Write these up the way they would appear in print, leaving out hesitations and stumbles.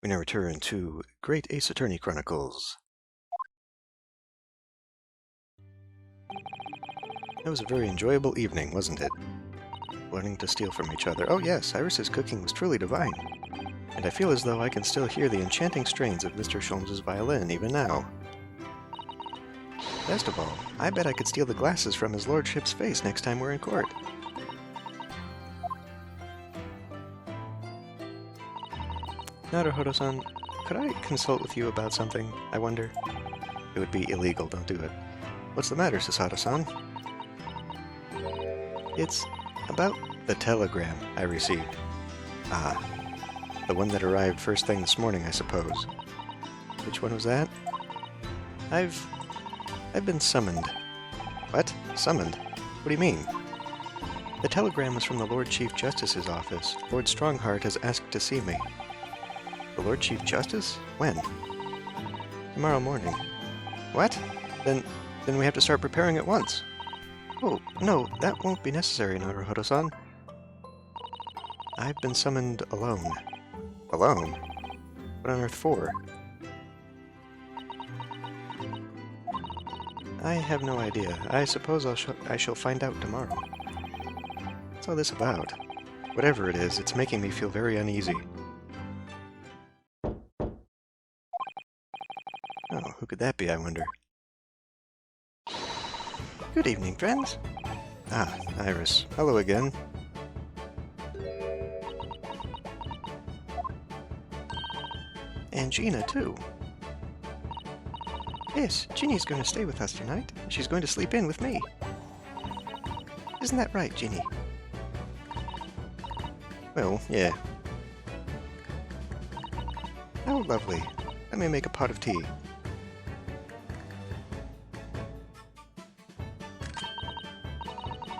We now return to Great Ace Attorney Chronicles. That was a very enjoyable evening, wasn't it? Learning to steal from each other. Oh yes, Iris's cooking was truly divine. And I feel as though I can still hear the enchanting strains of Mr. Sholmes's violin even now. Best of all, I bet I could steal the glasses from his lordship's face next time we're in court. Naruhodo-san, could I consult with you about something, I wonder? It would be illegal, don't do it. What's the matter, Sasato-san? It's about the telegram I received. Ah, the one that arrived first thing this morning, I suppose. Which one was that? I've been summoned. What? Summoned? What do you mean? The telegram was from the Lord Chief Justice's office. Lord Strongheart has asked to see me. The Lord Chief Justice? When? Tomorrow morning. What? Then we have to start preparing at once. Oh, no, that won't be necessary, Naruhodo-san. I've been summoned alone. Alone? What on earth for? I have no idea. I suppose I shall find out tomorrow. What's all this about? Whatever it is, it's making me feel very uneasy. Oh, who could that be, I wonder? Good evening, friends. Ah, Iris. Hello again. And Gina, too. Yes, Ginny's going to stay with us tonight. She's going to sleep in with me. Isn't that right, Ginny? Well, yeah. How lovely. Let me make a pot of tea.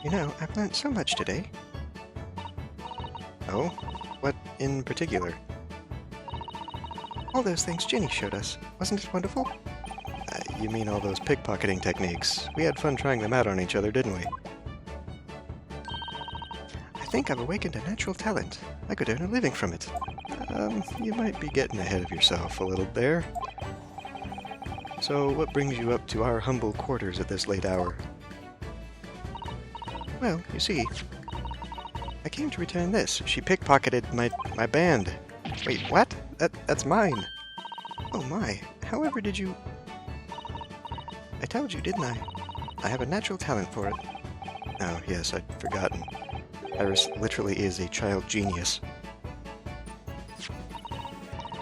You know, I've learned so much today. Oh? What in particular? All those things Ginny showed us. Wasn't it wonderful? You mean all those pickpocketing techniques? We had fun trying them out on each other, didn't we? I think I've awakened a natural talent. I could earn a living from it. You might be getting ahead of yourself a little there. So, what brings you up to our humble quarters at this late hour? Well, you see, I came to return this. She pickpocketed my band. Wait, what? That's mine. Oh my, however did you... I told you, didn't I? I have a natural talent for it. Oh, yes, I'd forgotten. Iris literally is a child genius.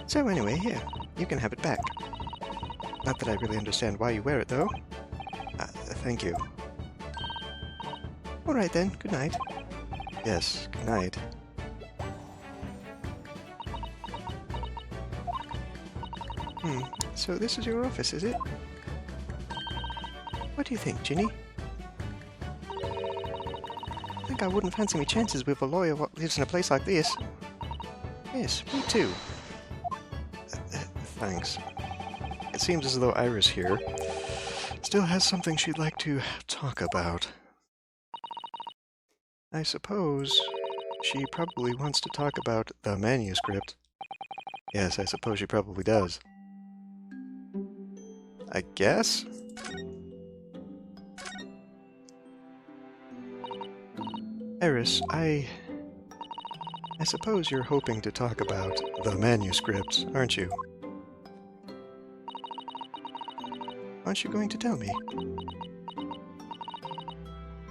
So anyway, here, you can have it back. Not that I really understand why you wear it, though. Thank you. All right then, good night. Yes, good night. So this is your office, is it? What do you think, Ginny? I think I wouldn't fancy me chances with a lawyer what lives in a place like this. Yes, me too. Thanks. It seems as though Iris here still has something she'd like to talk about. I suppose she probably wants to talk about the manuscript. Yes, I suppose she probably does. I guess? Iris, I suppose you're hoping to talk about the manuscript, aren't you? Aren't you going to tell me?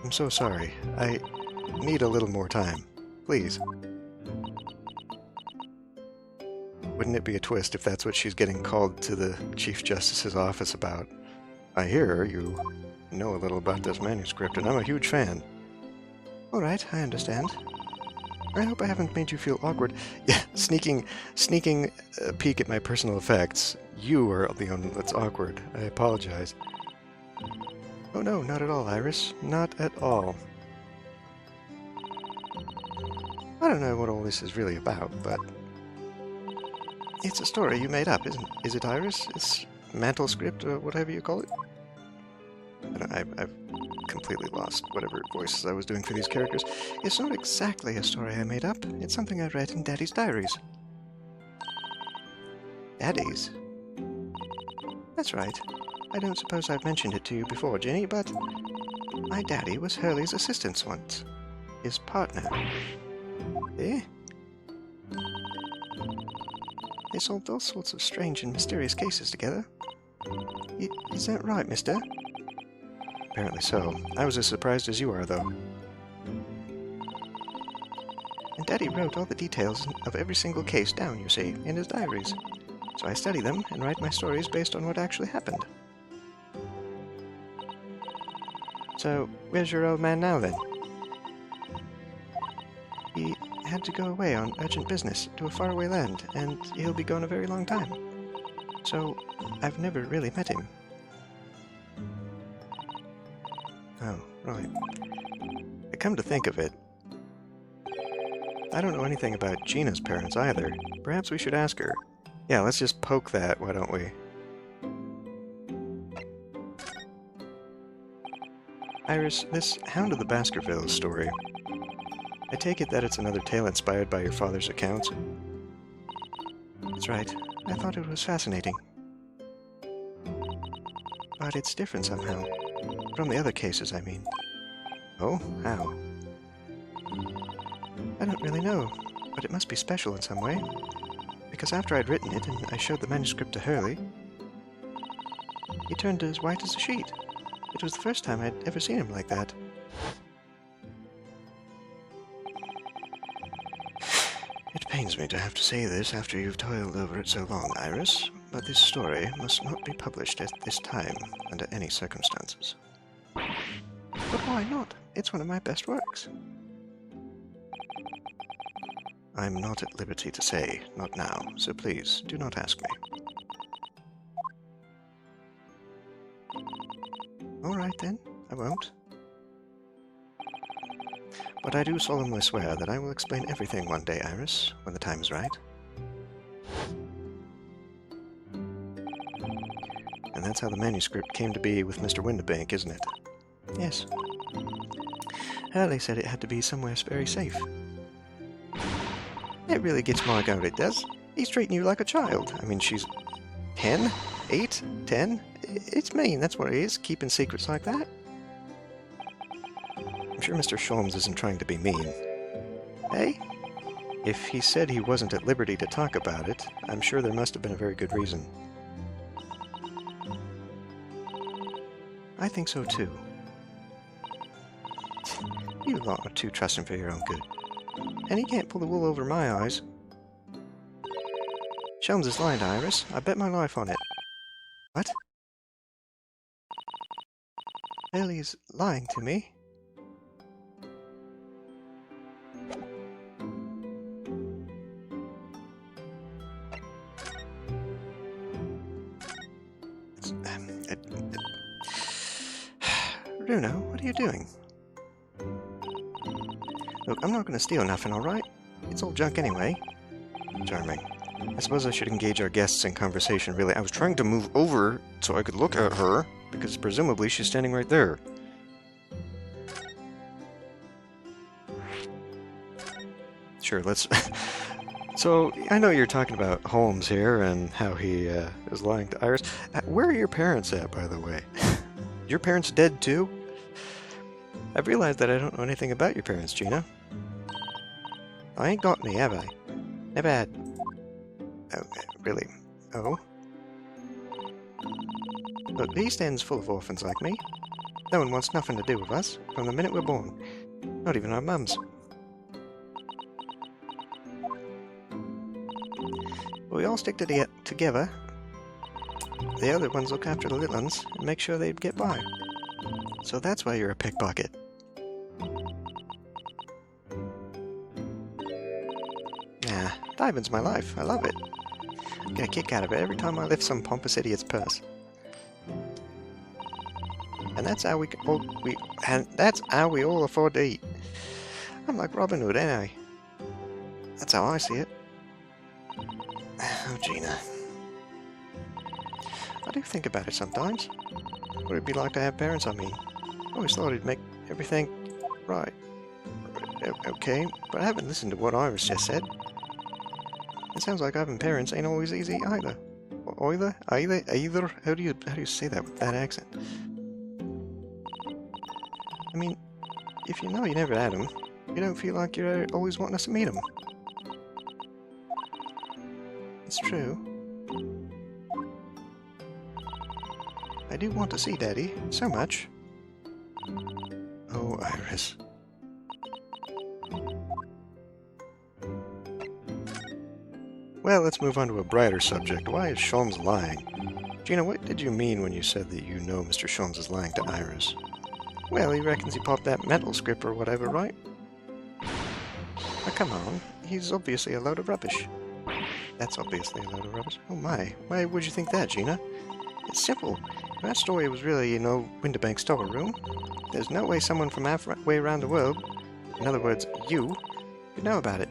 I'm so sorry. I need a little more time. Please. Wouldn't it be a twist if that's what she's getting called to the Chief Justice's office about? I hear you know a little about this manuscript, and I'm a huge fan. All right, I understand. I hope I haven't made you feel awkward. Yeah, sneaking peek at my personal effects. You are the one that's awkward. I apologize. Oh no, not at all, Iris. Not at all. I don't know what all this is really about, but... It's a story you made up, is it, Iris? It's mantle script, or whatever you call it? I've completely lost whatever voices I was doing for these characters. It's not exactly a story I made up. It's something I read in Daddy's diaries. Daddy's? That's right. I don't suppose I've mentioned it to you before, Ginny, but my daddy was Hurley's assistant once. His partner. Eh? They solved all sorts of strange and mysterious cases together. Is that right, mister? Apparently so. I was as surprised as you are, though. And Daddy wrote all the details of every single case down, you see, in his diaries. So I study them and write my stories based on what actually happened. So, where's your old man now, then? He had to go away on urgent business to a faraway land, and he'll be gone a very long time. So, I've never really met him. Oh, right. Come to think of it, I don't know anything about Gina's parents either. Perhaps we should ask her. Yeah, let's just poke that, why don't we? Iris, this Hound of the Baskervilles story, I take it that it's another tale inspired by your father's accounts? That's right. I thought it was fascinating. But it's different somehow. From the other cases, I mean. Oh? How? I don't really know, but it must be special in some way. Because after I'd written it and I showed the manuscript to Hurley, he turned as white as a sheet. It was the first time I'd ever seen him like that. It pains me to have to say this after you've toiled over it so long, Iris, but this story must not be published at this time, under any circumstances. But why not? It's one of my best works. I'm not at liberty to say, not now, so please, do not ask me. All right then, I won't. But I do solemnly swear that I will explain everything one day, Iris, when the time is right. And that's how the manuscript came to be with Mr. Windibank, isn't it? Yes. Hurley said it had to be somewhere very safe. It really gets my goat, it does. He's treating you like a child. I mean, she's 10? 8? 10? It's mean, that's what it is, keeping secrets like that. I'm sure Mr. Sholmes isn't trying to be mean. Hey? If he said he wasn't at liberty to talk about it, I'm sure there must have been a very good reason. I think so too. You lot are too trusting for your own good. And he can't pull the wool over my eyes. Sholmes is lying to Iris. I bet my life on it. What? Hurley's lying to me? Runo, what are you doing? Look, I'm not going to steal nothing, alright? It's all junk anyway. Charming. I suppose I should engage our guests in conversation, really. I was trying to move over so I could look at her, because presumably she's standing right there. Sure, let's... So, I know you're talking about Holmes here, and how he is lying to Iris. Where are your parents at, by the way? Your parents dead, too? I've realized that I don't know anything about your parents, Gina. I ain't got any, have I? Never had. Oh, really? Oh? Look, the East End's full of orphans like me. No one wants nothing to do with us, from the minute we're born. Not even our mums. But we all stick together. The other ones look after the little ones and make sure they get by. So that's why you're a pickpocket. Nah, diving's my life. I love it. I get a kick out of it every time I lift some pompous idiot's purse. And that's how we all afford to eat. I'm like Robin Hood, ain't I? That's how I see it. Oh, Gina. I do think about it sometimes. What it'd be like to have parents, I mean. I always thought it'd make everything right. Okay, but I haven't listened to what Iris just said. It sounds like having parents ain't always easy either. Either? How do you say that with that accent? I mean, if you know you never had them, you don't feel like you're always wanting us to meet them. It's true. I do want to see Daddy, so much. Oh, Iris. Well, let's move on to a brighter subject. Why is Sholmes lying? Gina, what did you mean when you said that you know Mr. Sholmes is lying to Iris? Well, he reckons he popped that metal script or whatever, right? Now, come on. He's obviously a load of rubbish. That's obviously a load of rubbish. Oh my. Why would you think that, Gina? It's simple. If that story was really, Winterbank's storeroom, there's no way someone from halfway around the world, in other words, you, could know about it.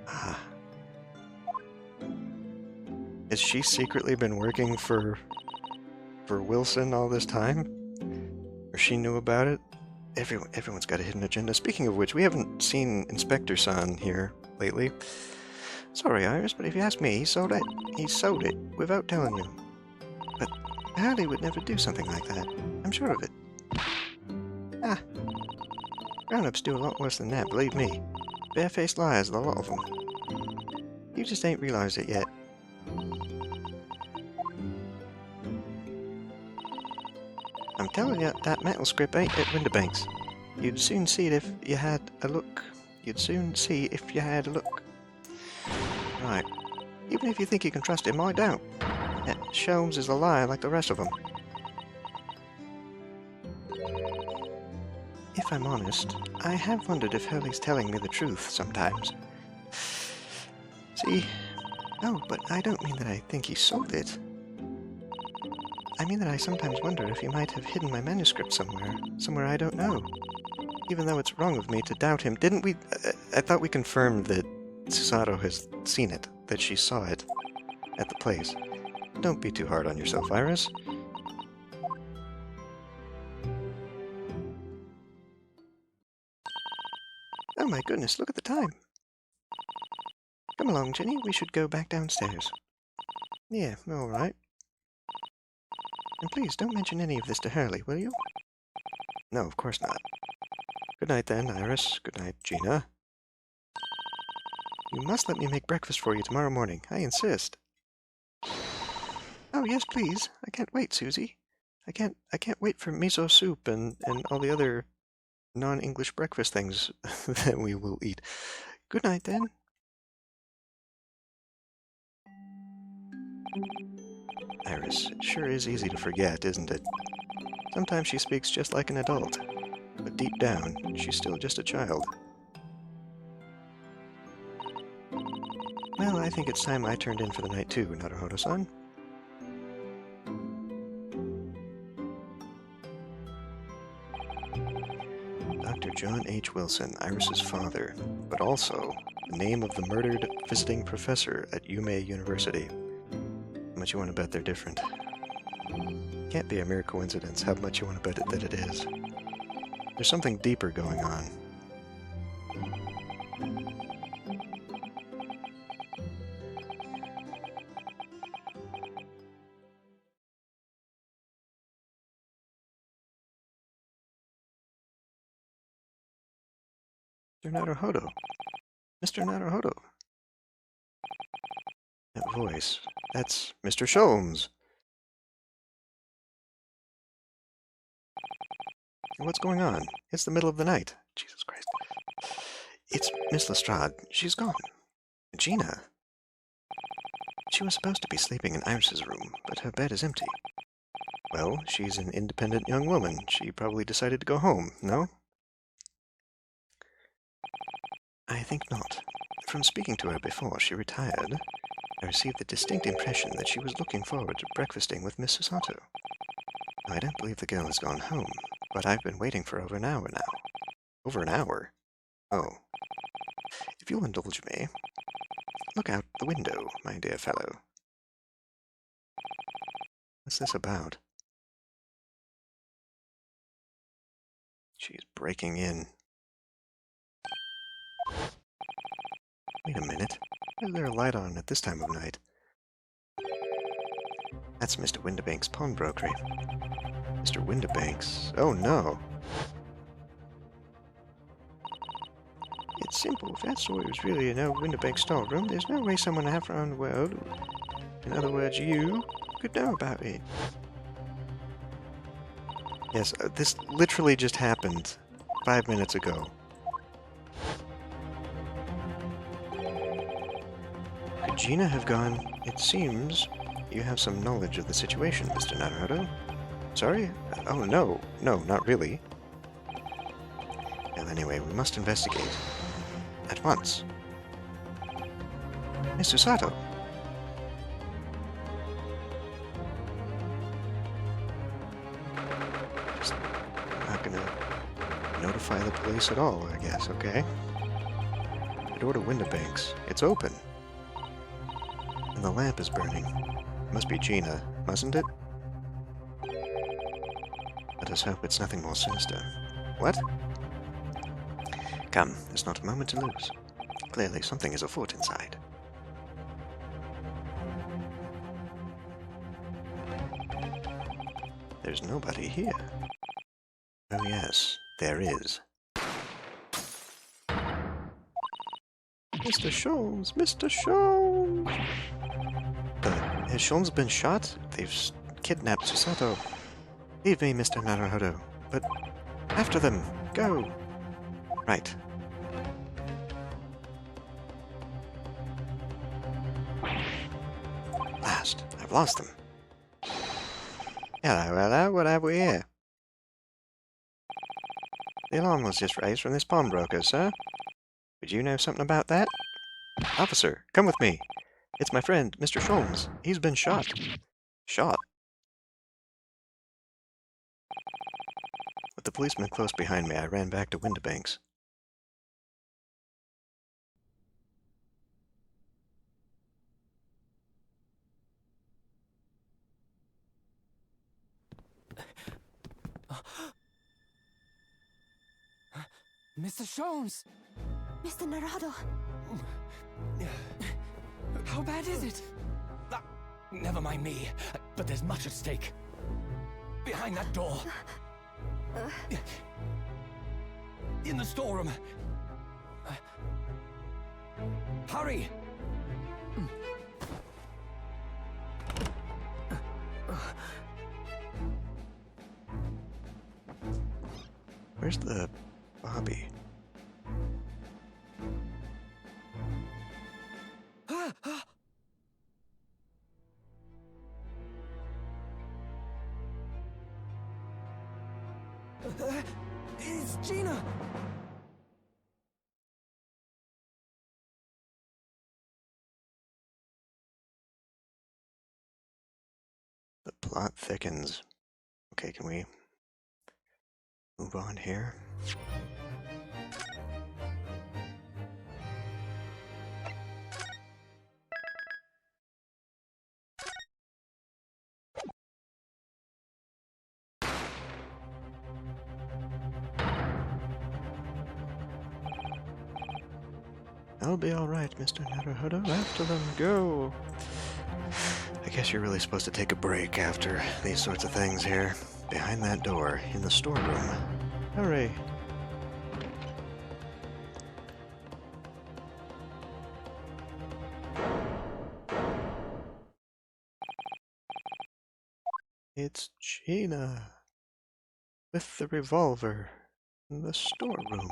Ah. Has she secretly been working for Wilson all this time? Or she knew about it? Everyone's got a hidden agenda. Speaking of which, we haven't seen Inspector San here lately. Sorry, Iris, but if you ask me, he sold it without telling you. But Hurley would never do something like that. I'm sure of it. Ah. Grown-ups do a lot worse than that, believe me. Barefaced liars, a lot of them. You just ain't realized it yet. I'm telling you, that metal script ain't at Winterbank's. You'd soon see it if you had a look. Right. Even if you think you can trust him, I don't. Sholmes is a liar like the rest of them. If I'm honest, I have wondered if Hurley's telling me the truth sometimes. See? Oh, but I don't mean that I think he sold it. I mean that I sometimes wonder if he might have hidden my manuscript somewhere I don't know. Even though it's wrong of me to doubt him. Didn't we... I thought we confirmed that Susato has seen it, that she saw it at the place. Don't be too hard on yourself, Iris. Oh my goodness, look at the time. Come along, Jenny, we should go back downstairs. Yeah, all right. And please, don't mention any of this to Hurley, will you? No, of course not. Good night then, Iris. Good night, Gina. You must let me make breakfast for you tomorrow morning. I insist. Oh, yes, please. I can't wait, Susie. I can't wait for miso soup and all the other non-English breakfast things that we will eat. Good night, then. Iris, it sure is easy to forget, isn't it? Sometimes she speaks just like an adult, but deep down, she's still just a child. Well, I think it's time I turned in for the night too, Naruhodo-san. Dr. John H. Wilson, Iris's father, but also the name of the murdered visiting professor at Yume University. How much you want to bet they're different? Can't be a mere coincidence how much you want to bet it that it is. There's something deeper going on. Mr. Naruhodo. Mr. Naruhodo. That voice. That's Mr. Sholmes. What's going on? It's the middle of the night. Jesus Christ. It's Miss Lestrade. She's gone. Gina. She was supposed to be sleeping in Iris's room, but her bed is empty. Well, she's an independent young woman. She probably decided to go home, no? I think not. From speaking to her before she retired, I received the distinct impression that she was looking forward to breakfasting with Miss Susato. I don't believe the girl has gone home, but I've been waiting for over an hour now. Over an hour? Oh. If you'll indulge me, look out the window, my dear fellow. What's this about? She's breaking in. Wait a minute. Why is there a light on at this time of night? That's Mr. Windibank's pawnbrokery. Mr. Windibank's? Oh no! It's simple. If that story was really an old Windibank storeroom, there's no way someone half around the world, in other words you, could know about it. Yes, this literally just happened 5 minutes ago. Could Gina have gone? It seems you have some knowledge of the situation, Mr. Naruhodo. Sorry? Oh, no. No, not really. Well, anyway, we must investigate. At once. Mr. Sato. Just not gonna notify the police at all, I guess, okay? The door to Windibank's. It's open. And the lamp is burning. It must be Gina, mustn't it? Let us hope it's nothing more sinister. What? Come, there's not a moment to lose. Clearly, something is afoot inside. There's nobody here. Oh yes, there is. Mr. Sholmes! Mr. Sholmes! Has Sholmes been shot? They've kidnapped Susato. Leave me, Mr. Naruhodo. But after them! Go! Right. Last. I've lost them. Hello, hello, what have we here? The alarm was just raised from this pawnbroker, sir. Would you know something about that? Officer, come with me. It's my friend, Mr. Sholmes. He's been shot. Shot? With the policeman close behind me, I ran back to Windibank's. Mr. Sholmes! Mr. Naruhodo! How bad is it? Never mind me, but there's much at stake. Behind that door. In the storeroom. Hurry! Where's the Bobby? It's Gina! The plot thickens. Okay, can we move on here? I'll be alright, Mr. Naruhodo. After them, go! I guess you're really supposed to take a break after these sorts of things here. Behind that door, in the storeroom. Hurry! It's Gina. With the revolver. In the storeroom.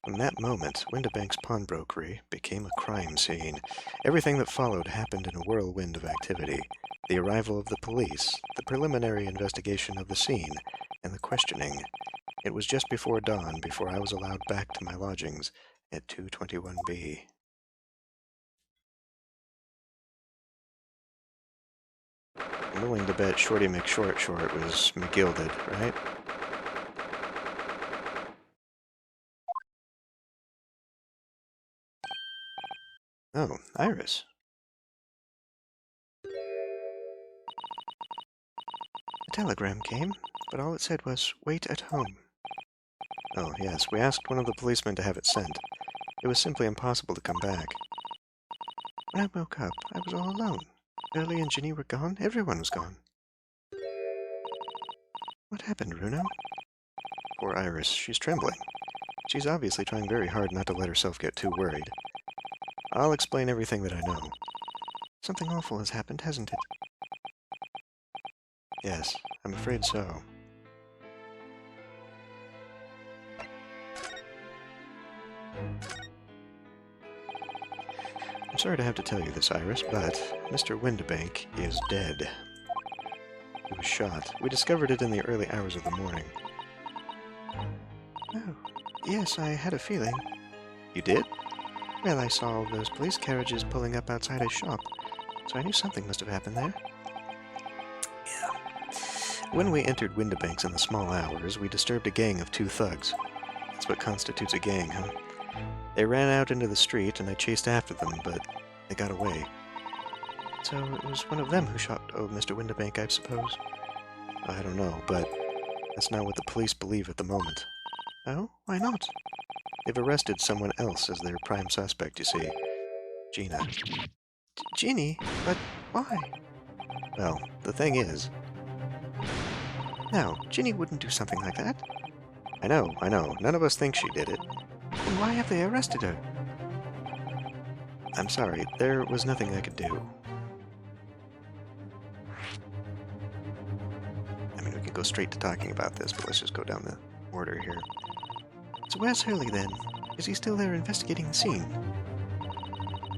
From that moment, Windibank's pawnbrokery became a crime scene. Everything that followed happened in a whirlwind of activity. The arrival of the police, the preliminary investigation of the scene, and the questioning. It was just before dawn before I was allowed back to my lodgings at 221B. I'm willing to bet Shorty McShort was McGilded, right? Oh, Iris. A telegram came, but all it said was, "Wait at home." Oh, yes, we asked one of the policemen to have it sent. It was simply impossible to come back. When I woke up, I was all alone. Early and Ginny were gone. Everyone was gone. What happened, Runo? Poor Iris. She's trembling. She's obviously trying very hard not to let herself get too worried. I'll explain everything that I know. Something awful has happened, hasn't it? Yes, I'm afraid so. I'm sorry to have to tell you this, Iris, but Mr. Windibank is dead. He was shot. We discovered it in the early hours of the morning. Oh, yes, I had a feeling. You did? Well, I saw all those police carriages pulling up outside his shop, so I knew something must have happened there. Yeah. When we entered Windibank's in the small hours, we disturbed a gang of 2 thugs. That's what constitutes a gang, huh? They ran out into the street, and I chased after them, but they got away. So it was one of them who shot Mr. Windibank, I suppose? I don't know, but that's not what the police believe at the moment. Oh? Why not? They've arrested someone else as their prime suspect, you see. Gina. Ginny? But why? Well, the thing is... No, Ginny wouldn't do something like that. I know. None of us think she did it. Then why have they arrested her? I'm sorry, there was nothing I could do. I mean, we could go straight to talking about this, but let's just go down the order here. So where's Hurley, then? Is he still there investigating the scene?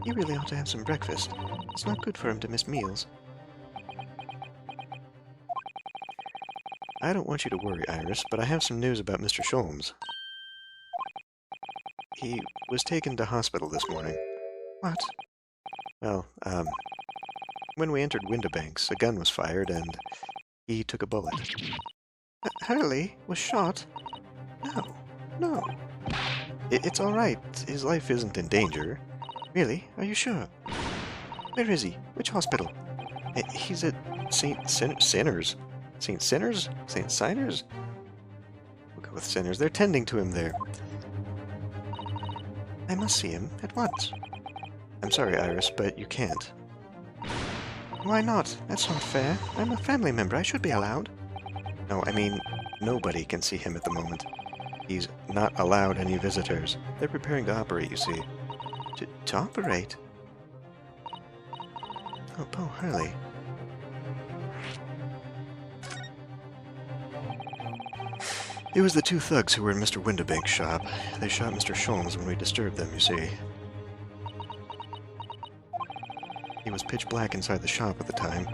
He really ought to have some breakfast. It's not good for him to miss meals. I don't want you to worry, Iris, but I have some news about Mr. Sholmes. He was taken to hospital this morning. What? Well, when we entered Windibank's, a gun was fired, and he took a bullet. Hurley was shot? No. It's all right. His life isn't in danger. Really? Are you sure? Where is he? Which hospital? He's at St. Sinners. St. Sinners? St. Signers? We'll go with Sinners. They're tending to him there. I must see him at once. I'm sorry, Iris, but you can't. Why not? That's not fair. I'm a family member. I should be allowed. No, I mean, nobody can see him at the moment. He's not allowed any visitors. They're preparing to operate, you see. To operate? Oh, Poe Hurley. It was the 2 thugs who were in Mr. Windibank's shop. They shot Mr. Sholmes when we disturbed them, you see. He was pitch black inside the shop at the time.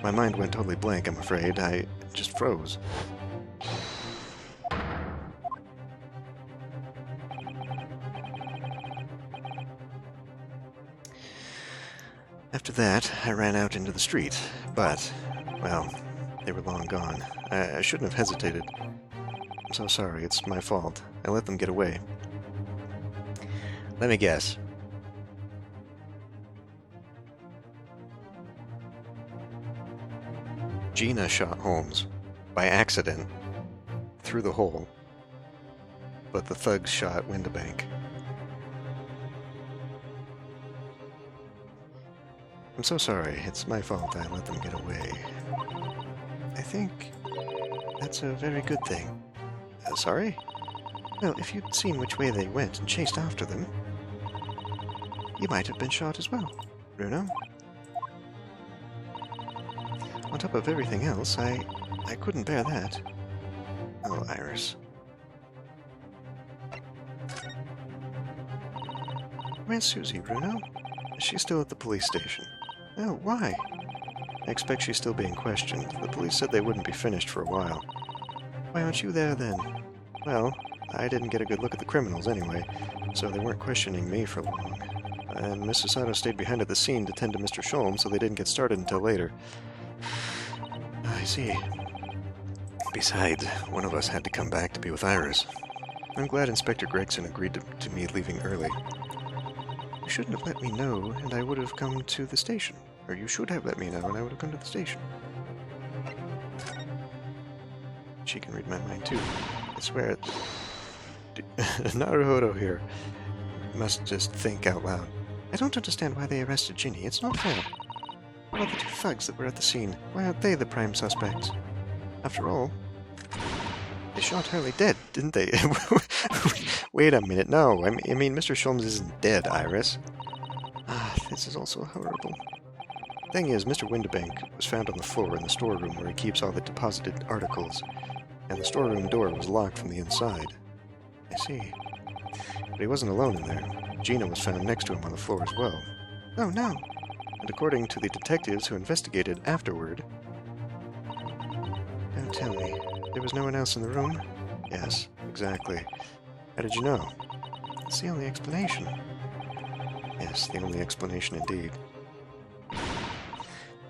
My mind went totally blank, I'm afraid. I just froze. After that, I ran out into the street, but, well, they were long gone. I shouldn't have hesitated. I'm so sorry, it's my fault. I let them get away. Let me guess. Gina shot Holmes, by accident, through the hole, but the thugs shot Windibank. I'm so sorry, it's my fault I let them get away. I think that's a very good thing. Sorry? Well, if you'd seen which way they went and chased after them, you might have been shot as well, Runo. On top of everything else, I couldn't bear that. Oh, Iris. Where's Susie, Runo? She's still at the police station. Oh, why? I expect she's still being questioned. The police said they wouldn't be finished for a while. Why aren't you there, then? Well, I didn't get a good look at the criminals anyway, so they weren't questioning me for long. And Miss Sato stayed behind at the scene to tend to Mr. Sholmes, so they didn't get started until later. I see. Besides, one of us had to come back to be with Iris. I'm glad Inspector Gregson agreed to me leaving early. You shouldn't have let me know, and I would have come to the station. Or you should have let me know, and I would have come to the station. She can read my mind, too. I swear. Naruhodo here. must just think out loud. I don't understand why they arrested Ginny. It's not fair. What about the two thugs that were at the scene? Why aren't they the prime suspects? After all, they shot Hurley dead, didn't they? Wait a minute, no. I mean, Mr. Sholmes isn't dead, Iris. This is also horrible. Thing is, Mr. Windibank was found on the floor in the storeroom where he keeps all the deposited articles, and the storeroom door was locked from the inside. I see. But he wasn't alone in there. Gina was found next to him on the floor as well. Oh, no! And according to the detectives who investigated afterward... Don't tell me. There was no one else in the room? Yes, exactly. How did you know? It's the only explanation. Yes, the only explanation indeed.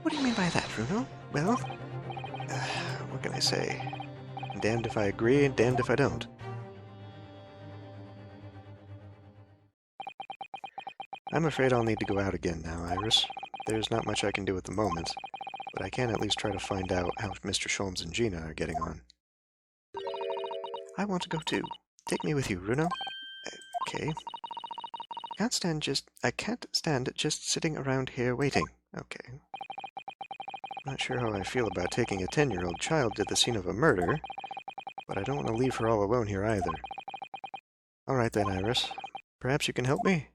What do you mean by that, Bruno? Well, what can I say? Damned if I agree, and damned if I don't. I'm afraid I'll need to go out again now, Iris. There's not much I can do at the moment, but I can at least try to find out how Mr. Sholmes and Gina are getting on. I want to go too. Take me with you, Bruno. Okay. I can't stand just sitting around here waiting. Okay. Not sure how I feel about taking a 10-year-old child to the scene of a murder, but I don't want to leave her all alone here either. All right then, Iris. Perhaps you can help me?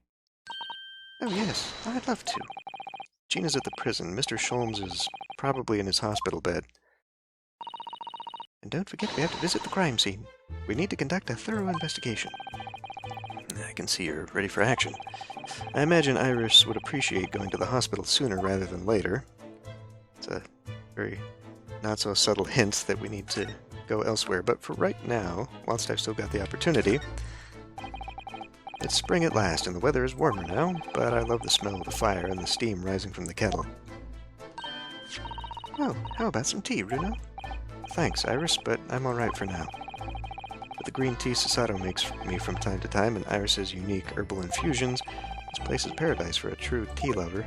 Oh yes, I'd love to. Gina's at the prison. Mr. Sholmes is probably in his hospital bed. And don't forget we have to visit the crime scene. We need to conduct a thorough investigation. I can see you're ready for action. I imagine Iris would appreciate going to the hospital sooner rather than later. It's a very not-so-subtle hint that we need to go elsewhere, but for right now, whilst I've still got the opportunity, it's spring at last, and the weather is warmer now, but I love the smell of the fire and the steam rising from the kettle. Oh, how about some tea, Bruno? Thanks, Iris, but I'm alright for now. With the green tea Sasato makes me from time to time, and Iris's unique herbal infusions, this place is paradise for a true tea lover.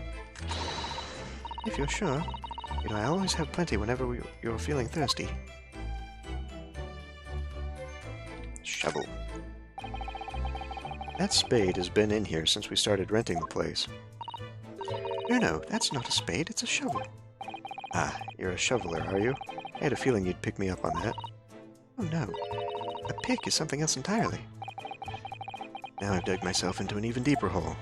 If you're sure. You know, I always have plenty whenever you're feeling thirsty. Shovel. That spade has been in here since we started renting the place. No, that's not a spade, it's a shovel. Ah, you're a shoveler, are you? I had a feeling you'd pick me up on that. Oh no. A pick is something else entirely. Now I've dug myself into an even deeper hole.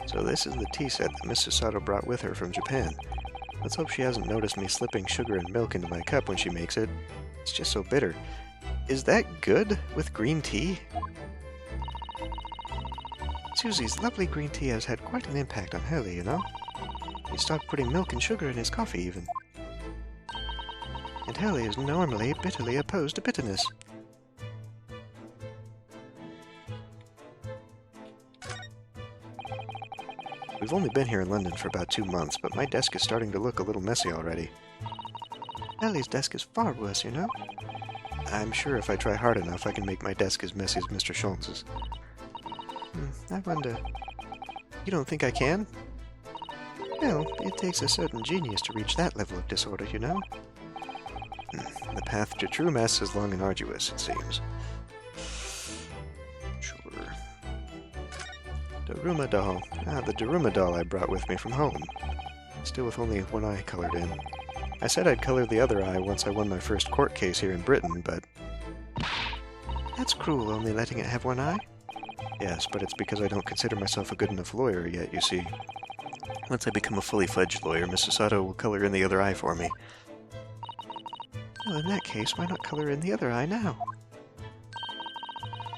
So this is the tea set that Miss Sasato brought with her from Japan. Let's hope she hasn't noticed me slipping sugar and milk into my cup when she makes it. It's just so bitter. Is that good with green tea? Susie's lovely green tea has had quite an impact on Hurley, you know? He stopped putting milk and sugar in his coffee, even. And Hurley is normally bitterly opposed to bitterness. We've only been here in London for about 2 months, but my desk is starting to look a little messy already. Ellie's desk is far worse, you know? I'm sure if I try hard enough, I can make my desk as messy as Mr. Sholmes's. I wonder... You don't think I can? Well, it takes a certain genius to reach that level of disorder, you know? The path to true mess is long and arduous, it seems. Daruma doll. The Daruma doll I brought with me from home. Still with only one eye colored in. I said I'd color the other eye once I won my first court case here in Britain, but... That's cruel, only letting it have one eye. Yes, but it's because I don't consider myself a good enough lawyer yet, you see. Once I become a fully fledged lawyer, Miss Sasato will color in the other eye for me. Well, in that case, why not color in the other eye now?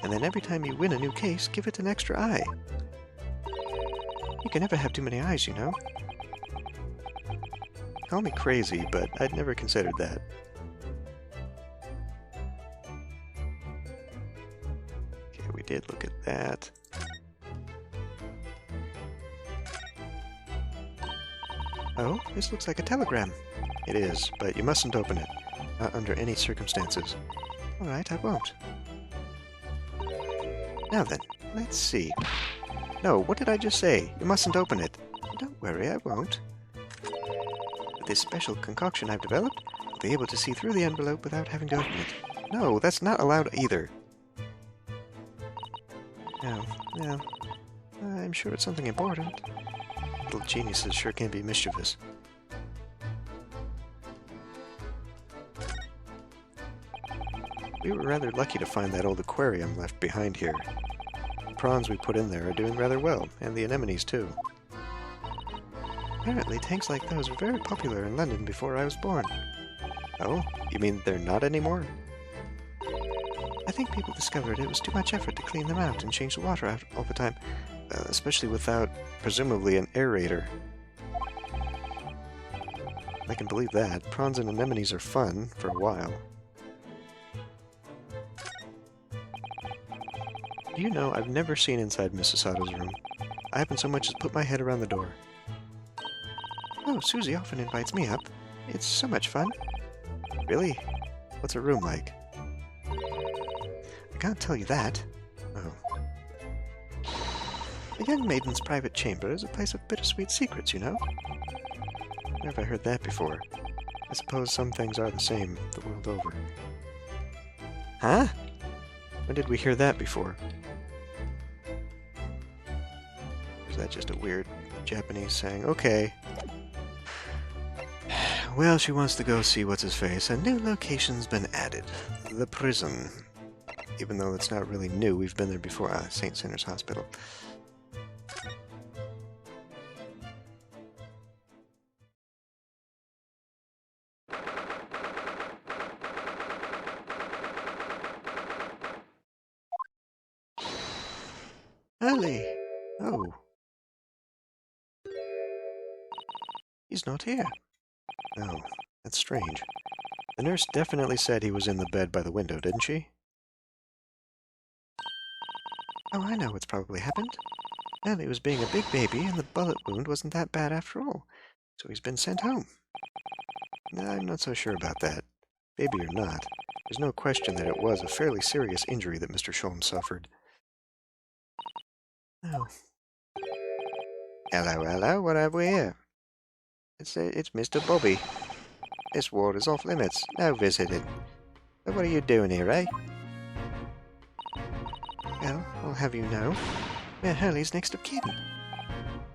And then every time you win a new case, give it an extra eye. You can never have too many eyes, you know. Call me crazy, but I'd never considered that. Okay, we did look at that. Oh, this looks like a telegram. It is, but you mustn't open it. Not under any circumstances. Alright, I won't. Now then, let's see. No, what did I just say? You mustn't open it. Don't worry, I won't. With this special concoction I've developed, I'll be able to see through the envelope without having to open it. No, that's not allowed either. No, well, I'm sure it's something important. Little geniuses sure can be mischievous. We were rather lucky to find that old aquarium left behind here. The prawns we put in there are doing rather well, and the anemones too. Apparently tanks like those were very popular in London before I was born. Oh, you mean they're not anymore? I think people discovered it was too much effort to clean them out and change the water out all the time, especially without, presumably, an aerator. I can believe that. Prawns and anemones are fun, for a while. Do you know, I've never seen inside Mrs. Otto's room. I haven't so much as put my head around the door. Oh, Susie often invites me up. It's so much fun. Really? What's her room like? I can't tell you that. Oh. A young maiden's private chamber is a place of bittersweet secrets, you know. Where have I heard that before? I suppose some things are the same the world over. Huh? When did we hear that before? Is that just a weird Japanese saying? Okay. Well, she wants to go see what's-his-face. A new location's been added. The prison. Even though it's not really new, we've been there before. St. Sinners Hospital. Early. Oh. He's not here. Oh, that's strange. The nurse definitely said he was in the bed by the window, didn't she? Oh, I know what's probably happened. Ellie was being a big baby, and the bullet wound wasn't that bad after all. So he's been sent home. I'm not so sure about that. Baby or not, there's no question that it was a fairly serious injury that Mr. Sholmes suffered. Oh. Hello, hello, what have we here? It's Mr. Bobby. This ward is off limits. No visiting. So what are you doing here, eh? Well, I'll have you know, we're Hurley's next of kin.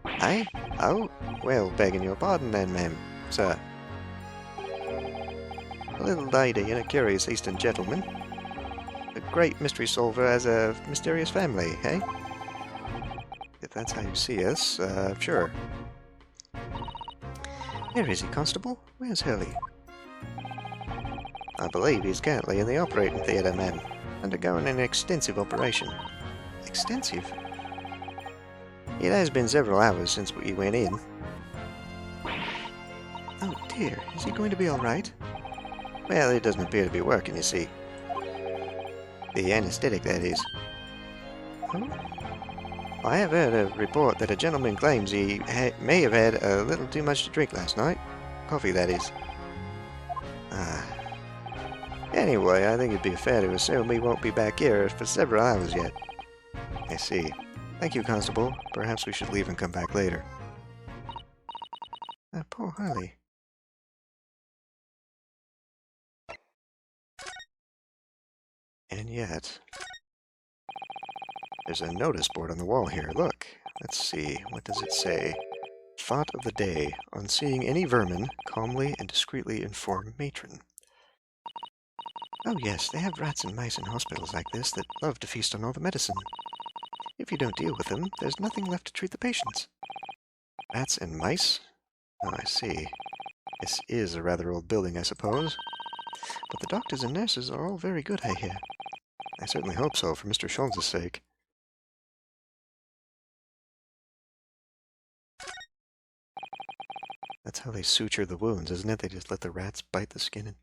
Eh? Oh? Well, begging your pardon then, ma'am, sir. A little lady and a curious Eastern gentleman. A great mystery solver as a mysterious family, eh? If that's how you see us, sure. Where is he, Constable? Where's Hurley? I believe he's currently in the operating theatre, ma'am, undergoing an extensive operation. Extensive? It has been several hours since we went in. Oh dear, is he going to be all right? Well, it doesn't appear to be working, you see. The anesthetic, that is. Oh? I have heard a report that a gentleman claims he may have had a little too much to drink last night. Coffee, that is. Anyway, I think it'd be fair to assume he won't be back here for several hours yet. I see. Thank you, Constable. Perhaps we should leave and come back later. Poor Harley. And yet... there's a notice board on the wall here. Look. Let's see. What does it say? Thought of the day. On seeing any vermin, calmly and discreetly inform matron. Oh yes, they have rats and mice in hospitals like this that love to feast on all the medicine. If you don't deal with them, there's nothing left to treat the patients. Rats and mice? Oh, I see. This is a rather old building, I suppose. But the doctors and nurses are all very good, I hear. I certainly hope so, for Mr. Sholmes' sake. That's how they suture the wounds, isn't it? They just let the rats bite the skin.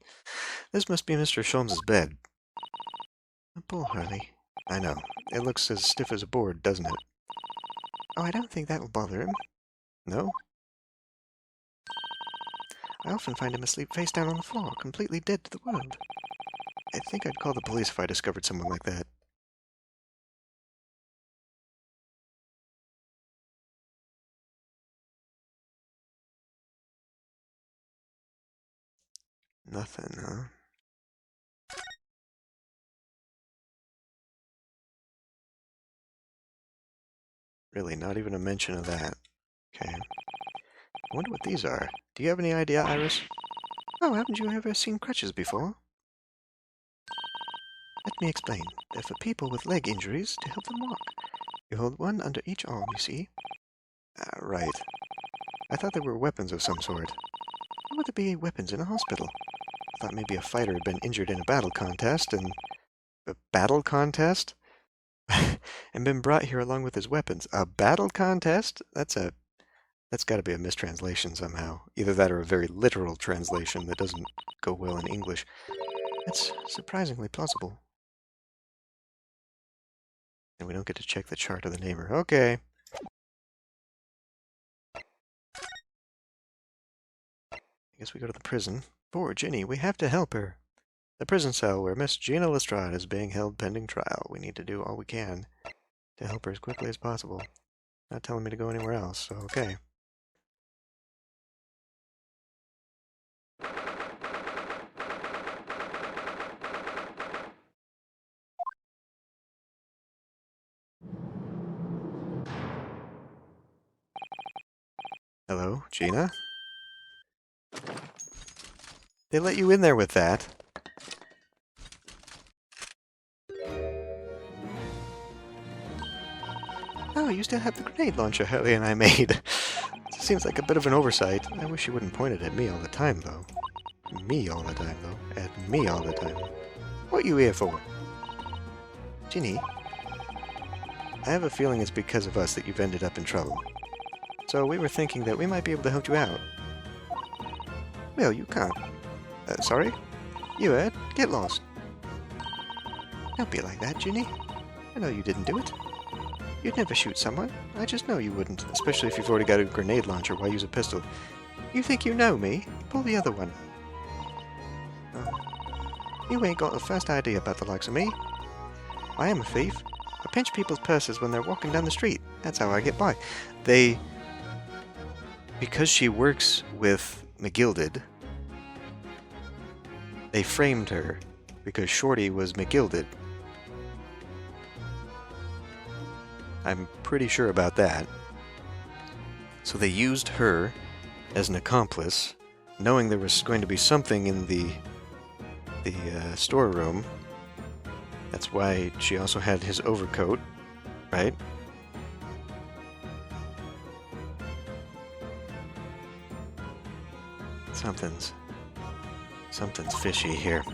This must be Mr. Sholmes' bed. Poor Harley. I know. It looks as stiff as a board, doesn't it? Oh, I don't think that will bother him. No? I often find him asleep face down on the floor, completely dead to the world. I think I'd call the police if I discovered someone like that. Nothing, huh? Really, not even a mention of that. Okay. I wonder what these are. Do you have any idea, Iris? Oh, haven't you ever seen crutches before? Let me explain. They're for people with leg injuries to help them walk. You hold one under each arm, you see? Right. I thought they were weapons of some sort. How would there be weapons in a hospital? I thought maybe a fighter had been injured in a battle contest and... A battle contest? And been brought here along with his weapons. A battle contest? That's got to be a mistranslation somehow. Either that or a very literal translation that doesn't go well in English. That's surprisingly plausible. And we don't get to check the chart of the neighbor. Okay. I guess we go to the prison. Poor Ginny, we have to help her. The prison cell where Miss Gina Lestrade is being held pending trial. We need to do all we can to help her as quickly as possible. Not telling me to go anywhere else, so okay. Hello, Gina? They let you in there with that. Oh, you still have the grenade launcher Hurley and I made. Seems like a bit of an oversight. I wish you wouldn't point it at me all the time, though. Me all the time, though. At me all the time. What are you here for? Ginny, I have a feeling it's because of us that you've ended up in trouble. So we were thinking that we might be able to help you out. Well, you can't. Sorry? You heard? Get lost. Don't be like that, Ginny. I know you didn't do it. You'd never shoot someone. I just know you wouldn't, especially if you've already got a grenade launcher. Why use a pistol? You think you know me? Pull the other one. Oh. You ain't got the first idea about the likes of me. I am a thief. I pinch people's purses when they're walking down the street. That's how I get by. Because she works with McGilded, they framed her because Shorty was McGilded. I'm pretty sure about that. So they used her as an accomplice, knowing there was going to be something in the storeroom. That's why she also had his overcoat, right? Something's fishy here.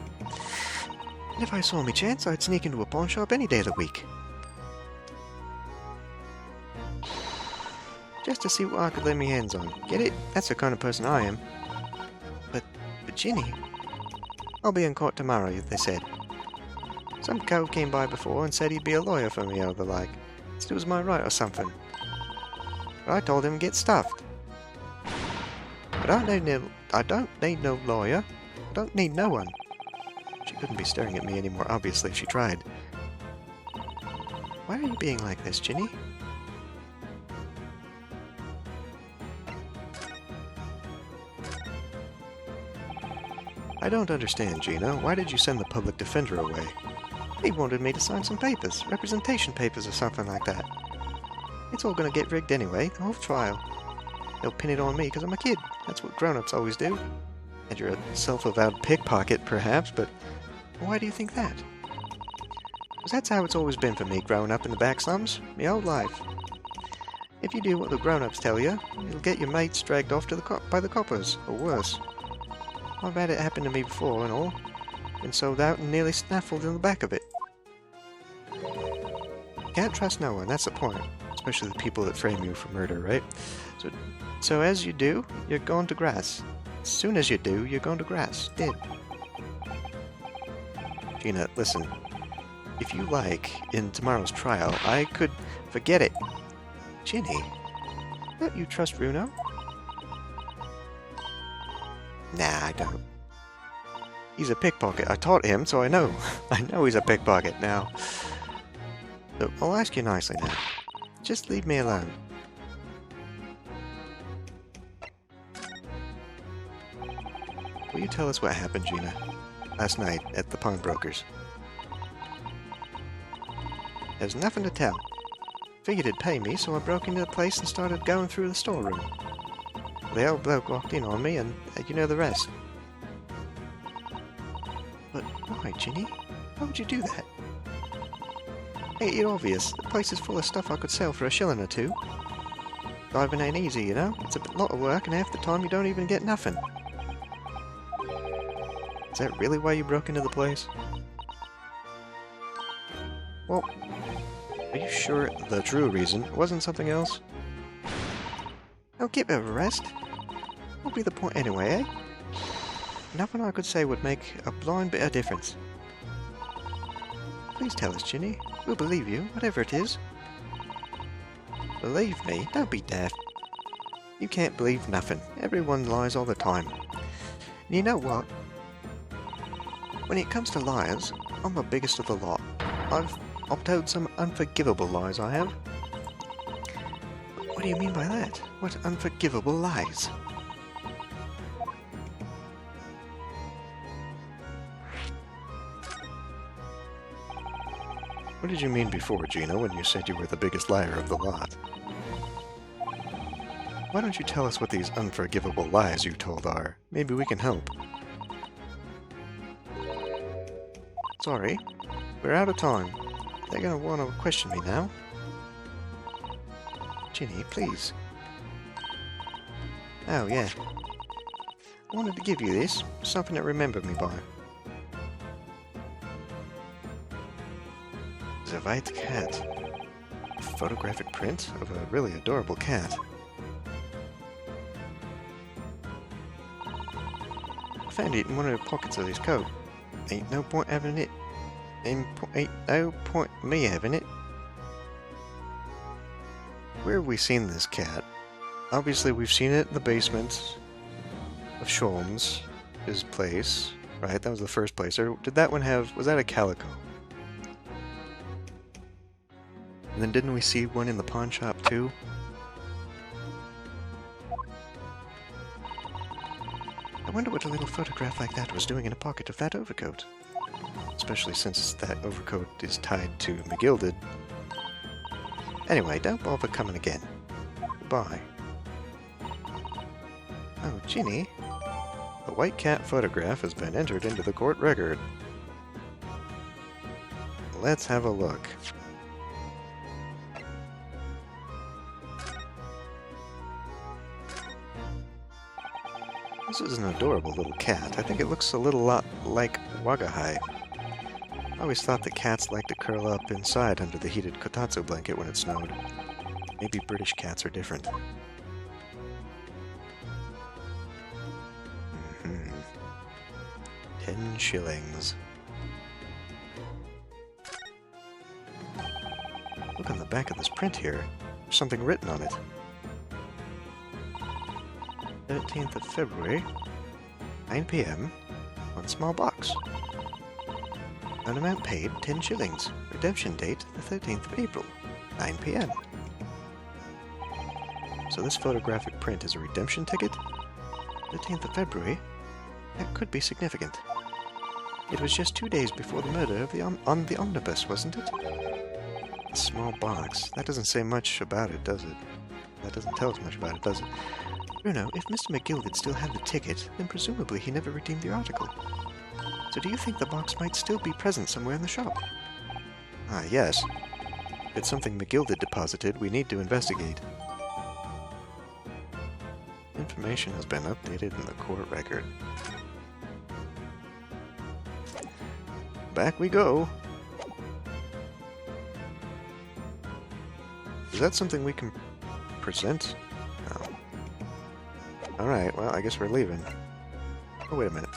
And if I saw me chance, I'd sneak into a pawn shop any day of the week. Just to see what I could lay my hands on. Get it? That's the kind of person I am. But Ginny... I'll be in court tomorrow, they said. Some cove came by before and said he'd be a lawyer for me or the like. Said it was my right or something. But I told him get stuffed. But I don't need no lawyer. I don't need no one. She couldn't be staring at me any more obviously if she tried. Why are you being like this, Ginny? I don't understand, Gina. Why did you send the public defender away? He wanted me to sign some papers, representation papers or something like that. It's all gonna get rigged anyway, the whole trial. They'll pin it on me because I'm a kid. That's what grown-ups always do. And you're a self-avowed pickpocket, perhaps, but why do you think that? Because that's how it's always been for me growing up in the back slums, my whole life. If you do what the grown-ups tell you, you'll get your mates dragged off to by the coppers, or worse. I've had it happen to me before and all. Been sold out and nearly snaffled in the back of it. Can't trust no one, that's the point. Especially the people that frame you for murder, right? So as you do, you're going to grass. As soon as you do, you're going to grass. Dead. Gina, listen. If you like, in tomorrow's trial, I could... Forget it. Ginny, don't you trust Runo? Nah, I don't. He's a pickpocket. I taught him, so I know. I know he's a pickpocket now. So I'll ask you nicely now. Just leave me alone. Will you tell us what happened, Gina? Last night at the pawnbroker's. There's nothing to tell. Figured it'd pay me, so I broke into the place and started going through the storeroom. The old bloke walked in on me, and you know the rest. But why, Ginny? Why would you do that? Ain't it obvious? The place is full of stuff I could sell for $1 or $2. Diving ain't easy, you know? It's a lot of work, and half the time you don't even get nothing. Is that really why you broke into the place? Well, are you sure the true reason wasn't something else? Now give it a rest. What would be the point anyway, eh? Nothing I could say would make a blind bit of difference. Please tell us, Ginny. We'll believe you, whatever it is. Believe me? Don't be daft. You can't believe nothing. Everyone lies all the time. And you know what? When it comes to liars, I'm the biggest of the lot. I've told some unforgivable lies, I have. What do you mean by that? What unforgivable lies? What did you mean before, Gina, when you said you were the biggest liar of the lot? Why don't you tell us what these unforgivable lies you told are? Maybe we can help. Sorry, we're out of time. They're gonna want to question me now. Ginny, please. Oh, yeah. I wanted to give you this. Something to remember me by. It's a white cat. A photographic print of a really adorable cat. I found it in one of the pockets of his coat. Ain't no point having it. Ain't no point me having it. Where have we seen this cat? Obviously we've seen it in the basement of Sholmes, his place, right? That was the first place. Or did that one have... was that a calico? And then didn't we see one in the pawn shop too? I wonder what a little photograph like that was doing in a pocket of that overcoat. Especially since that overcoat is tied to McGilded. Anyway, don't bother coming again. Goodbye. Oh, Ginny. The white cat photograph has been entered into the court record. Let's have a look. This is an adorable little cat. I think it looks a little lot like Wagahai. I always thought that cats like to curl up inside under the heated kotatsu blanket when it snowed. Maybe British cats are different. 10 shillings. Look on the back of this print here. There's something written on it. 13th of February, 9 p.m. on small box. An amount paid, 10 shillings. Redemption date, the 13th of April, 9 p.m. So this photographic print is a redemption ticket? 13th of February? That could be significant. It was just 2 days before the murder of on the omnibus, wasn't it? A small box. That doesn't say much about it, does it? That doesn't tell us much about it, does it? Bruno, if Mr. McGilded still had the ticket, then presumably he never redeemed the article. So do you think the box might still be present somewhere in the shop? Ah, yes. If it's something McGilded deposited, we need to investigate. Information has been updated in the court record. Back we go! Is that something we can present? No. Alright, well, I guess we're leaving. Oh, wait a minute.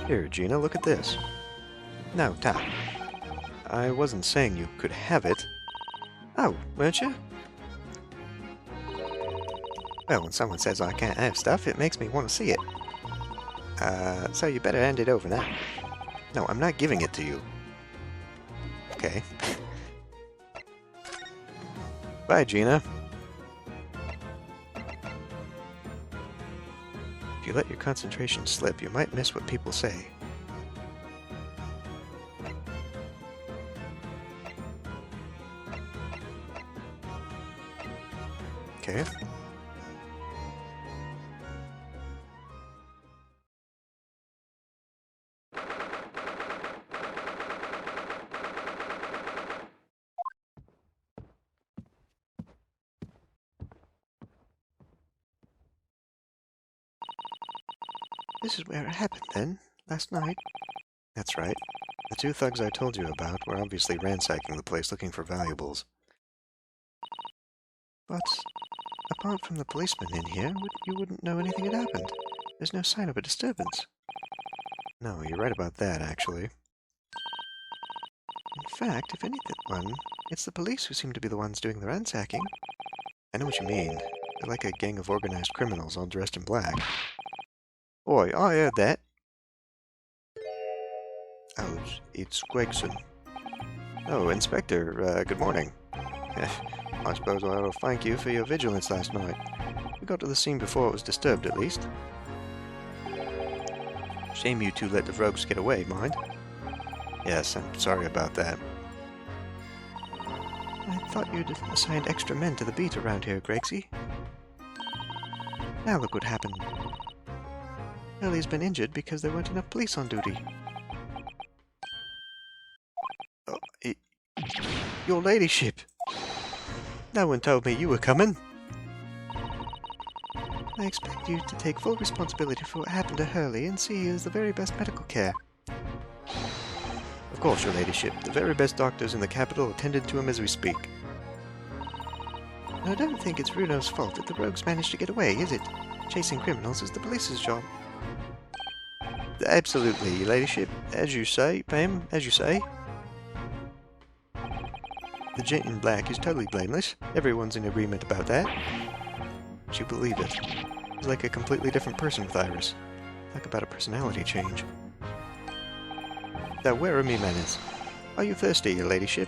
Here, Gina, look at this. No, Ta. I wasn't saying you could have it. Oh, weren't you? Well, when someone says I can't have stuff, it makes me want to see it. So you better hand it over now. No, I'm not giving it to you. Okay. Bye, Gina. If you let your concentration slip, you might miss what people say. Okay. This is where it happened, then? Last night? That's right. The two thugs I told you about were obviously ransacking the place looking for valuables. But, apart from the policeman in here, you wouldn't know anything had happened. There's no sign of a disturbance. No, you're right about that, actually. In fact, if anyone, it's the police who seem to be the ones doing the ransacking. I know what you mean. They're like a gang of organized criminals all dressed in black. Oi, I heard that. Oh, it's Gregson. Oh, Inspector, good morning. I suppose I ought to thank you for your vigilance last night. We got to the scene before it was disturbed, at least. Shame you two let the rogues get away, mind? Yes, I'm sorry about that. I thought you'd assigned extra men to the beat around here, Gregsy. Now look what happened. Hurley's been injured because there weren't enough police on duty. Oh, your ladyship! No one told me you were coming. I expect you to take full responsibility for what happened to Hurley and see he has the very best medical care. Of course, your ladyship. The very best doctors in the capital attended to him as we speak. I don't think it's Ryuno's fault that the rogues managed to get away, is it? Chasing criminals is the police's job. Absolutely, your ladyship. As you say, Pam, as you say. The gent in black is totally blameless. Everyone's in agreement about that. She believed it. He's like a completely different person with Iris. Talk about a personality change. Now, where are me manners? Are you thirsty, your ladyship?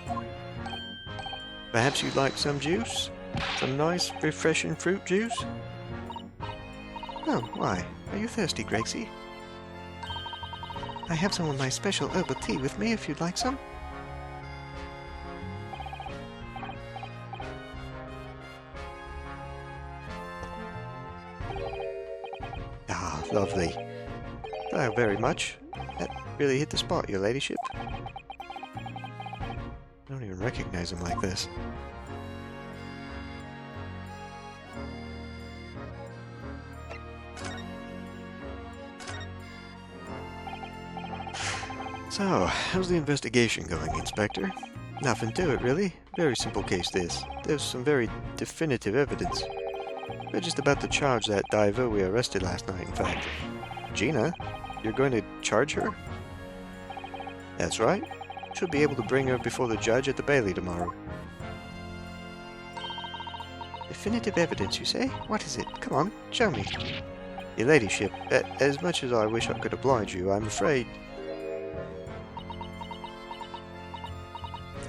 Perhaps you'd like some juice? Some nice, refreshing fruit juice? Oh, why? Are you thirsty, Gregsy? I have some of my special herbal tea with me if you'd like some. Ah, lovely. Thank you very much. That really hit the spot, your ladyship. I don't even recognize him like this. So, how's the investigation going, Inspector? Nothing to it, really. Very simple case, this. There's some very definitive evidence. We're just about to charge that diver we arrested last night, in fact. Gina? You're going to charge her? That's right. Should be able to bring her before the judge at the Bailey tomorrow. Definitive evidence, you say? What is it? Come on, show me. Your ladyship, as much as I wish I could oblige you, I'm afraid...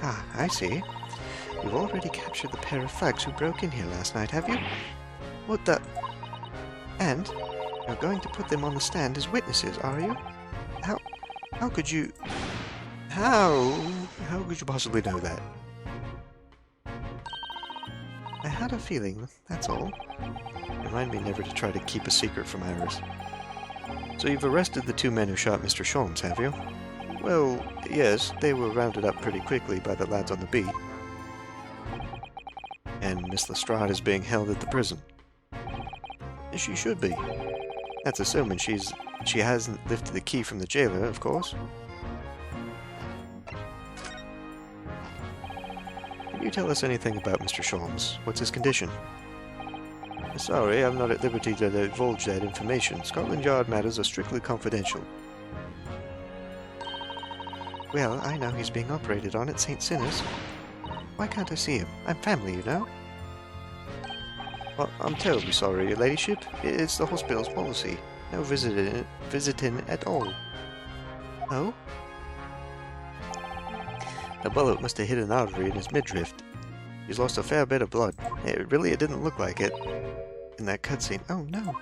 Ah, I see. You've already captured the pair of thugs who broke in here last night, have you? What the... And you're going to put them on the stand as witnesses, are you? How could you... How could you possibly know that? I had a feeling, that's all. Remind me never to try to keep a secret from Iris. So you've arrested the two men who shot Mr. Sholmes, have you? Well, yes, they were rounded up pretty quickly by the lads on the beat. And Miss Lestrade is being held at the prison. She should be. That's assuming she hasn't lifted the key from the jailer, of course. Can you tell us anything about Mr. Sholmes? What's his condition? Sorry, I'm not at liberty to divulge that information. Scotland Yard matters are strictly confidential. Well, I know he's being operated on at St. Sinner's. Why can't I see him? I'm family, you know. Well, I'm terribly sorry, your ladyship. It's the hospital's policy. No visiting at all. Oh? The bullet must have hit an artery in his midriff. He's lost a fair bit of blood. It didn't look like it in that cutscene. Oh no.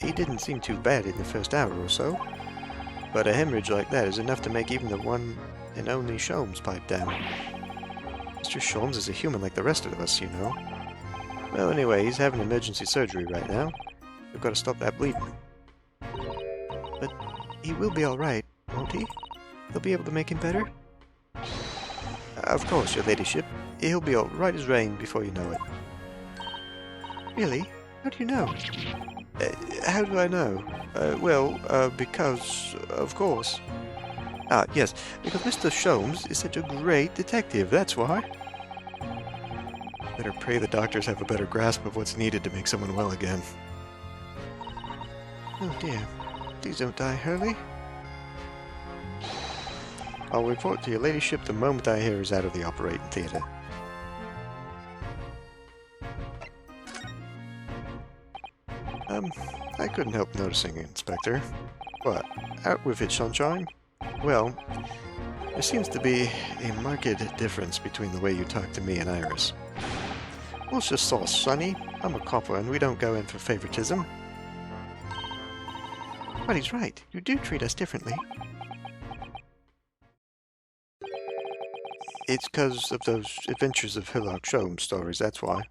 he didn't seem too bad in the first hour or so. But a hemorrhage like that is enough to make even the one and only Sholmes pipe down. Mr. Sholmes is a human like the rest of us, you know. Well, anyway, he's having emergency surgery right now. We've got to stop that bleeding. But he will be alright, won't he? They'll be able to make him better? Of course, your ladyship. He'll be alright as rain before you know it. Really? How do you know? How do I know? Because, of course. Ah, yes, because Mr. Sholmes is such a great detective, that's why. Better pray the doctors have a better grasp of what's needed to make someone well again. Oh dear. Please don't die, Hurley. I'll report to your ladyship the moment I hear is out of the operating theatre. I couldn't help noticing, Inspector. What? Out with it, sunshine? Well, there seems to be a marked difference between the way you talk to me and Iris. Well, it's just sauce, Sonny. I'm a copper and we don't go in for favoritism. But he's right. You do treat us differently. It's because of those Adventures of Hillock Sholmes stories, that's why.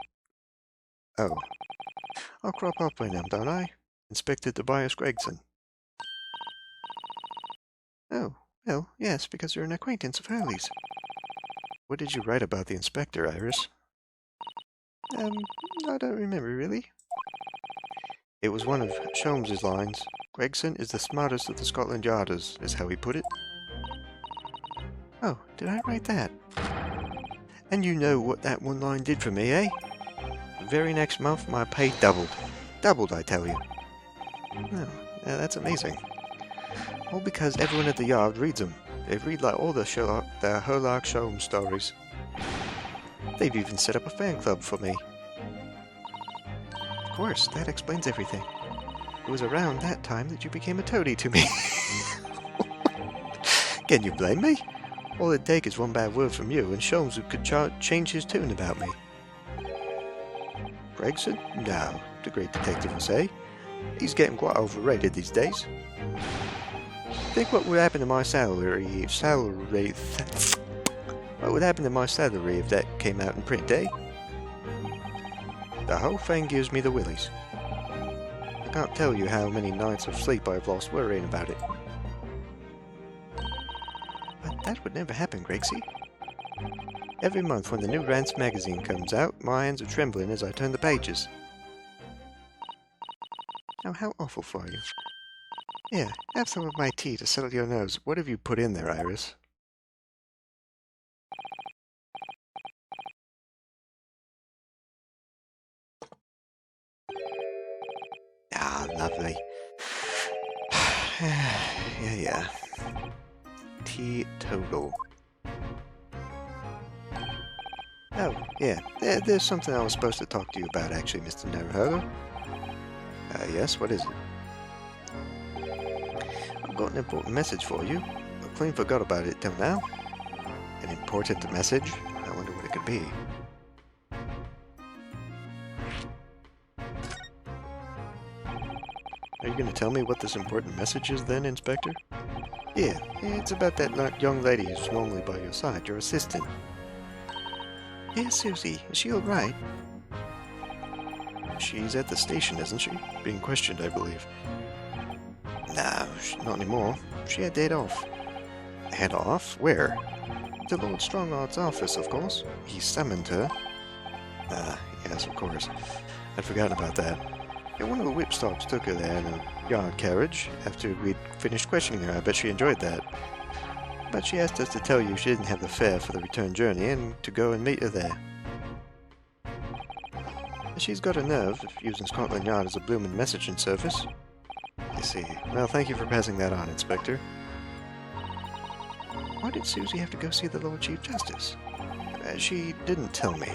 Oh. I'll crop up by them, don't I? Inspector Tobias Gregson. Oh, well, yes, because you're an acquaintance of Hurley's. What did you write about the inspector, Iris? I don't remember, really. It was one of Sholmes's lines. Gregson is the smartest of the Scotland Yarders, is how he put it. Oh, did I write that? And you know what that one line did for me, eh? The very next month, my pay doubled. Doubled, I tell you. Oh, that's amazing. All because everyone at the Yard reads them. They read like all the Hillock Sholmes stories. They've even set up a fan club for me. Of course, that explains everything. It was around that time that you became a toady to me. Can you blame me? All it'd take is one bad word from you, and Sholmes could change his tune about me. Gregson? No, the great detective will say. He's getting quite overrated these days. Think what would happen to my salary if that came out in print, eh? The whole thing gives me the willies. I can't tell you how many nights of sleep I've lost worrying about it. But that would never happen, Gregsy. Every month when the new Rance magazine comes out, my hands are trembling as I turn the pages. Now, how awful for you. Here, have some of my tea to settle your nerves. What have you put in there, Iris? Ah, lovely. Yeah. Teetotal. Oh, yeah. There's something I was supposed to talk to you about, actually, Mr. Naruhodo. Yes, what is it? I've got an important message for you. I clean forgot about it till now. An important message? I wonder what it could be. Are you going to tell me what this important message is then, Inspector? Yeah, it's about that young lady who's normally by your side, your assistant. Yeah, Susie, is she alright? She's at the station, isn't she? Being questioned, I believe. No, not anymore. She had dayed off. Head off? Where? To Lord Strongard's office, of course. He summoned her. Yes, of course. I'd forgotten about that. Yeah, one of the whipstops took her there in a yard carriage. After we'd finished questioning her, I bet she enjoyed that. But she asked us to tell you she didn't have the fare for the return journey and to go and meet her there. She's got a nerve of using Scotland Yard as a bloomin' messaging service. I see. Well, thank you for passing that on, Inspector. Why did Susie have to go see the Lord Chief Justice? She didn't tell me,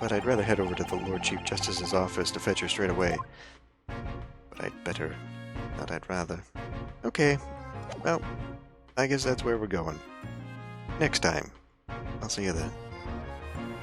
but I'd rather head over to the Lord Chief Justice's office to fetch her straight away. But I'd better. Not I'd rather. Okay. Well, I guess that's where we're going. Next time. I'll see you then.